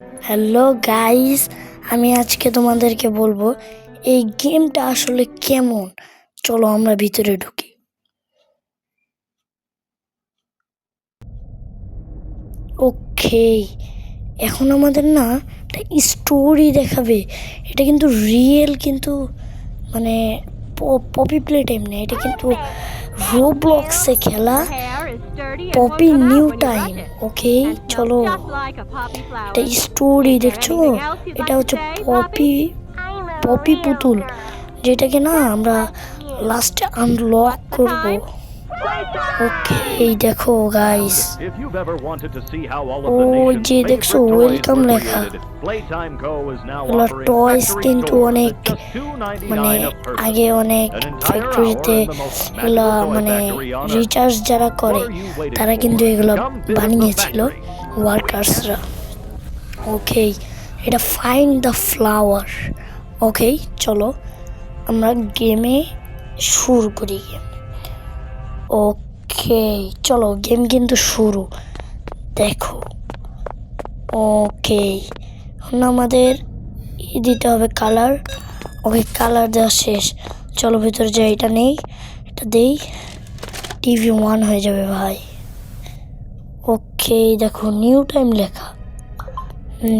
Hello guys, আমি আজকে তোমাদেরকে বলবো এই গেমটা আসলে কেমন। চলো আমরা ভিতরে ঢুকি। ওকে, এখন আমাদের না একটা স্টোরি দেখাবে। এটা কিন্তু রিয়েল, কিন্তু মানে পপি প্লে টাইম না, এটা কিন্তু রোবলক্সে খেলা পপি নিউ টাইম। ওকে চলো, এটা স্টোরি দেখছো, এটা হচ্ছে পপি পপি পুতুল, যেটাকে না আমরা লাস্টে আনলক করব। ওকে এই দেখো গাইস, ও যে দেখছো ওয়েলকাম লেখা, এগুলো টয়স কিন্তু অনেক মানে আগে অনেক ফ্যাক্টরিতে এগুলো মানে রিচার্জ যারা করে তারা কিন্তু এগুলো বানিয়েছিল ওয়ার্কার্সরা। ওকে, এটা ফাইন্ড দ্য ফ্লাওয়ার। ওকে চলো আমরা গেমে শুরু করি। ওকে চলো, গেম কিন্তু শুরু, দেখো। ওকে এখন আমাদের দিতে হবে কালার। ওকে কালার দেওয়া শেষ, চলো ভিতরে যাই। এটা নেই, এটা দেই, টিভি 1 হয়ে যাবে ভাই। ওকে দেখো নিউ টাইম লেখা।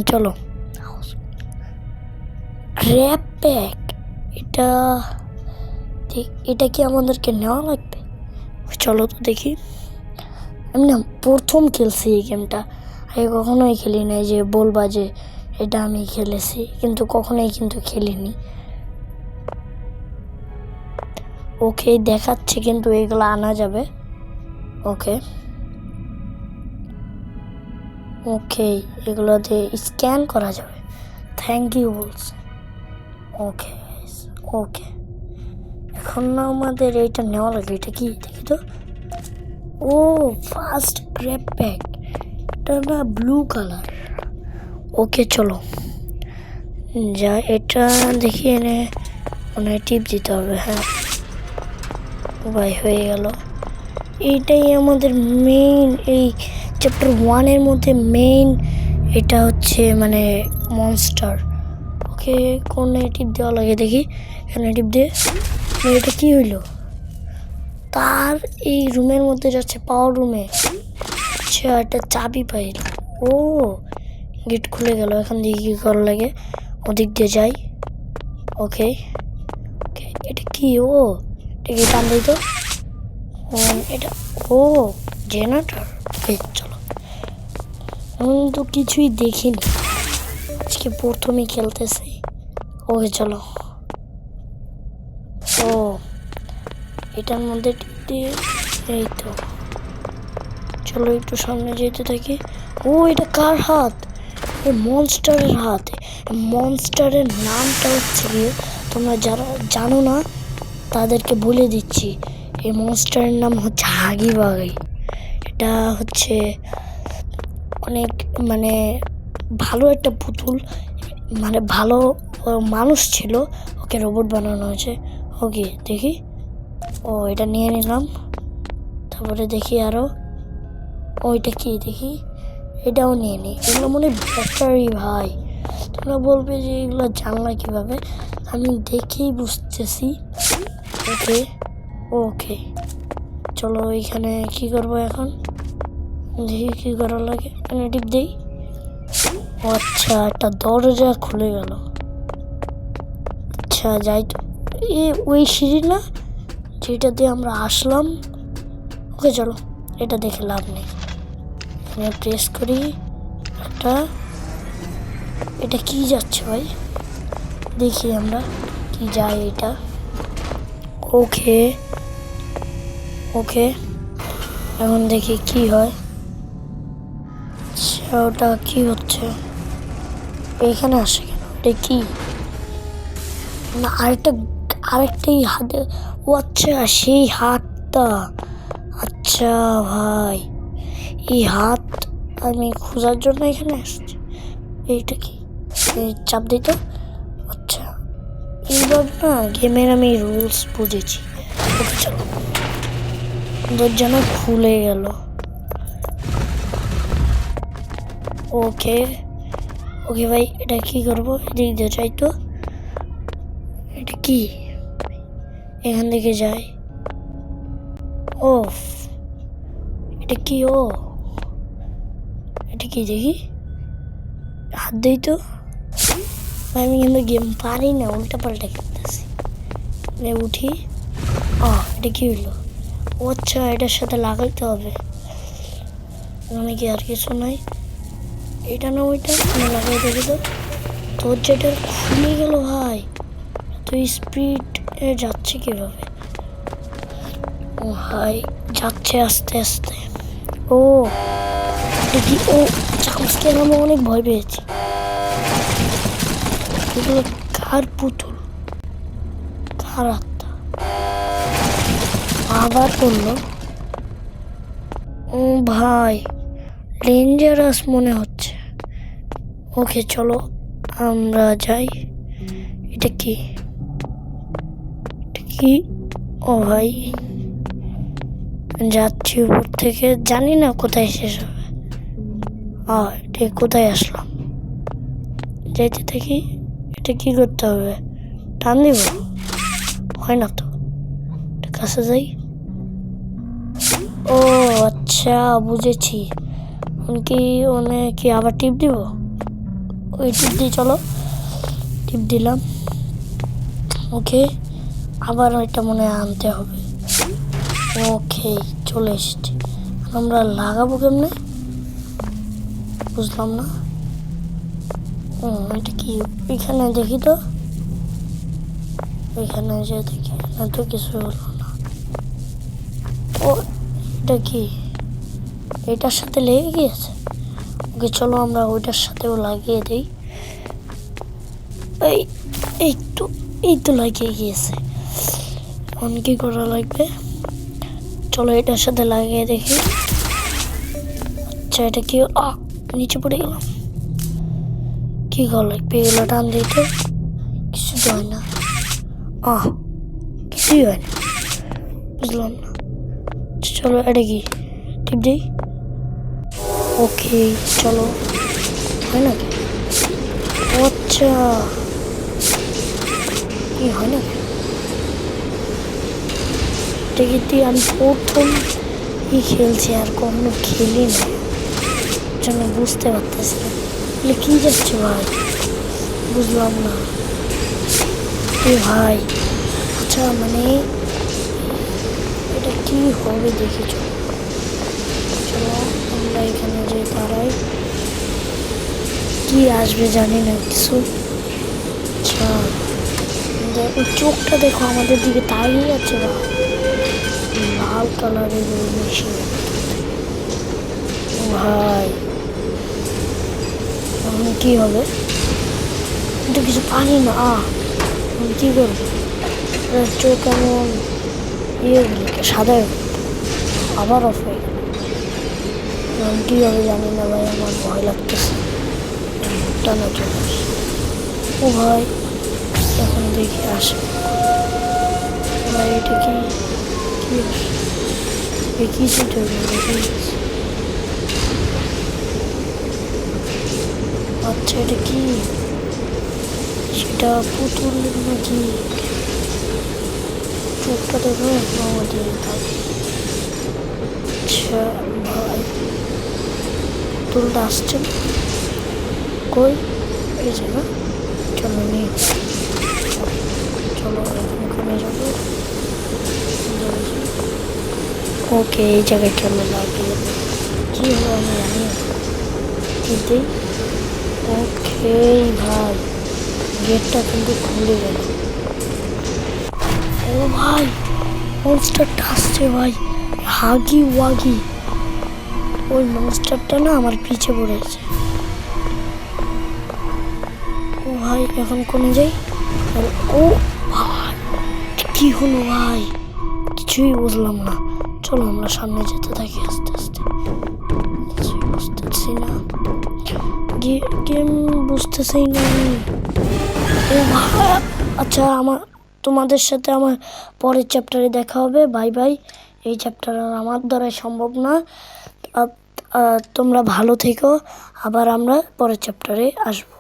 চলো গ্র্যাব প্যাক, এটা এটা কি আমাদেরকে নেওয়া লাগবে? চলো তো দেখি। আমি না প্রথম খেলছি এই গেমটা, আগে কখনোই খেলি নাই যে বলবা যে এটা আমি খেলেছি, কিন্তু কখনোই কিন্তু খেলিনি। ওকে দেখাচ্ছে কিন্তু এগুলো আনা যাবে। ওকে ওকে এগুলোতে স্ক্যান করা যাবে, থ্যাংক ইউ বলছে। ওকে ওকে এখন না আমাদের এইটা নেওয়া লাগে। এটা কি দেখি তো, ও ফার্স্ট গ্র্যাব প্যাক, এটা না ব্লু কালার। ওকে চলো যা, এটা দেখি এনে মানে টিপ দিতে হবে। হ্যাঁ ভাই হয়ে গেল। এইটাই আমাদের মেইন, এই চ্যাপ্টার 1-এর মধ্যে মেইন এটা হচ্ছে মানে মনস্টার। ওকে কোনে টিপ দেওয়া লাগে দেখি, এখানে টিপ দিয়ে। এটা কি হইলো, তার এই রুমের মধ্যে যাচ্ছে, পাওয়ার রুমে। আচ্ছা একটা চাবি পাইল। ও গেট খুলে গেল, এখন দিয়ে কি করা লাগে, ওদিক দিয়ে যাই। ওকে ওকে এটা কি, ও এটা কি টান দিই তো, এটা ও জেনারেটর। ওকে চলো, আমি তো কিছুই দেখিনি, আজকে প্রথমেই খেলতেছি। ওকে চলো, ও এটার মধ্যে টিপ দিয়ে এই তো, চলো একটু সামনে যেতে থাকি। ও এটা কার হাত, এই মনস্টারের হাত। মনস্টারের নামটা হচ্ছে গিয়ে, তোমরা যারা জানো না তাদেরকে বলে দিচ্ছি, এই মনস্টারের নাম হচ্ছে হাগি বাগি। এটা হচ্ছে অনেক মানে ভালো একটা পুতুল, মানে ভালো মানুষ ছিল, ওকে রোবট বানানো হয়েছে। ওকে দেখি, ও এটা নিয়ে নিলাম। তারপরে দেখি আরও, ওইটা কি দেখি, এটাও নিয়ে নিই। এগুলো মনে ব্যাটারি ভাই, তোমরা বলবে যে এগুলো জানলা কীভাবে, আমি দেখেই বুঝতেছি। ওকে ওকে চলো এইখানে কি করবো এখন, দেখি কী করা লাগে, এখানে টিপ দিই। ও আচ্ছা একটা দরজা খুলে গেল। আচ্ছা যাই তো, এ ওই সিঁড়ি না যেটা দিয়ে আমরা আসলাম। ওকে চলো, এটা দেখে লাভ নেই, এখানে প্রেস করি একটা। এটা কি যাচ্ছে ভাই, দেখি আমরা কি যায় এটা। ওকে ওকে এখন দেখি কি হয়। আচ্ছা ওটা কি হচ্ছে, এখানে আসে কেন, এটা কি না আরেকটাই হাতে। ও আচ্ছা সেই হাতটা, আচ্ছা ভাই এই হাত আমি খোঁজার জন্য এখানে আসছি। এইটা কি, চাপ দিই তো। আচ্ছা এইভাবে না গেমের আমি রুলস বুঝেছি। ওকে চলো, দরজা না খুলে গেল। ওকে ওকে ভাই, এটা কি করবো? এদিক দিয়ে যাই তো। এটা কি? এখান থেকে যাই। ও, এটা কি? ও, এটা কি দেখি? হাত দিই তো। আমি কিন্তু গেম পারি না, উল্টা পাল্টা খেলতেছি। উঠি। এটা কি হইলো? ও আচ্ছা, এটার সাথে লাগাইতে হবে। মানে কি আর কিছু নাই? এটা না ওইটা লাগাই দেখি তো। তোর যেটা খুলে গেল ভাই, তুই স্পিড যাচ্ছে কিভাবে? ও ভাই, যাচ্ছে আস্তে আস্তে। ও দেখি, ও চামচকে আমি অনেক ভয় পেয়েছি। এগুলো কার পুতুল, কার আত্মা? আবার করলো। ও ভাই, ডেঞ্জারাস মনে হচ্ছে। ওকে চলো আমরা যাই। এটা কি? এটা কি? ও ভাই, যাচ্ছি উপর থেকে, জানি না কোথায় শেষ হবে। এটা কোথায় আসলাম? যাইতে থাকি। এটা কি করতে হবে? টান দিব? হয় না তো। কাছে যাই। ও আচ্ছা, বুঝেছি। কি আবার টিপ দিব? ওই টিপ দিয়ে চলো। টিপ দিলাম। ওকে, আবার ওইটা মনে হয় আনতে হবে। ওকে, চলে এসেছি। আমরা লাগাবো কেমনে? বুঝলাম না। এটা কি? এখানে দেখি তো। ওইখানে যে দেখি না তো, কিছু হলো না। ও, এটা কি? এটার সাথে লেগে গিয়েছে। ওকে চলো আমরা ওইটার সাথেও লাগিয়ে দিই। এই তো লাগিয়ে গিয়েছে। এখন কি করা লাগবে? চলো এটার সাথে লাগিয়ে দেখি। আচ্ছা, এটা কি? নিচে পড়ে গেলাম। কি করা লাগবে? এগুলো টান দিই তো। কিছু তো হয় না। কিছুই হয় না। বুঝলাম না। চলো এটা কি? টিপ দিই। ওকে চলো। হয় নাকি? আচ্ছা, কি হয় না? দেখি আমি প্রথম খেলছি, আর কখনো খেলি না, জন্য বুঝতে পারতেছি না। কি যাচ্ছে ভাই? বুঝলাম না ভাই। আচ্ছা, মানে এটা কি হবে দেখি। চলো আমরা এখানে যে দাঁড়াই। কি আসবে জানি না কিছু। আচ্ছা, দেখো চোখটা, দেখো আমাদের দিকে তাকিয়ে যাচ্ছে বা লাল কালারের ওই মেশিন। ভাই এখন কি হবে? কিন্তু কিছু পারি না। কি করবো? চোখ এমন সাদা আবার অফ হয়ে গেল। কি হবে জানি না ভাই, আমার ভয় লাগতেছে। টানা চলে আসে। ও ভাই, এখন দেখি আসে ভাই। এটা কি? কি সেটা দেখি। আচ্ছা, এটা কি? সেটা পুতুল নাকি? চোখটা দেখো আমাদের। আচ্ছা ভাই, পুতুলটা আসছে কই? এই যে না, চলো নিয়ে চলো ওখানে যাবো। ওকে, এই জায়গায় চলো লাগিয়ে কি হলো আমি জানি না। কিন্তু ওকে ভাই, গেটটা কিন্তু খুলে গেল। ও ভাই, মনস্টারটা আসছে ভাই। হাগি ওয়াগি, ওই মনস্টারটা না আমার পিছে পড়েছে। ও ভাই, এখন কোনে যাই? ও ভাই, কি হলো ভাই? কিছুই বুঝলাম না। চলো আমরা সামনে যেতে থাকি আস্তে আস্তে। বুঝতেছি না গেম, বুঝতেছি না আমি। ও ভাই, আচ্ছা, তোমাদের সাথে আমার পরের চ্যাপ্টারে দেখা হবে। Bye bye. এই চ্যাপ্টার আমার দ্বারাই সম্ভব না। তোমরা ভালো থেকো। আবার আমরা পরের চ্যাপ্টারে আসবো।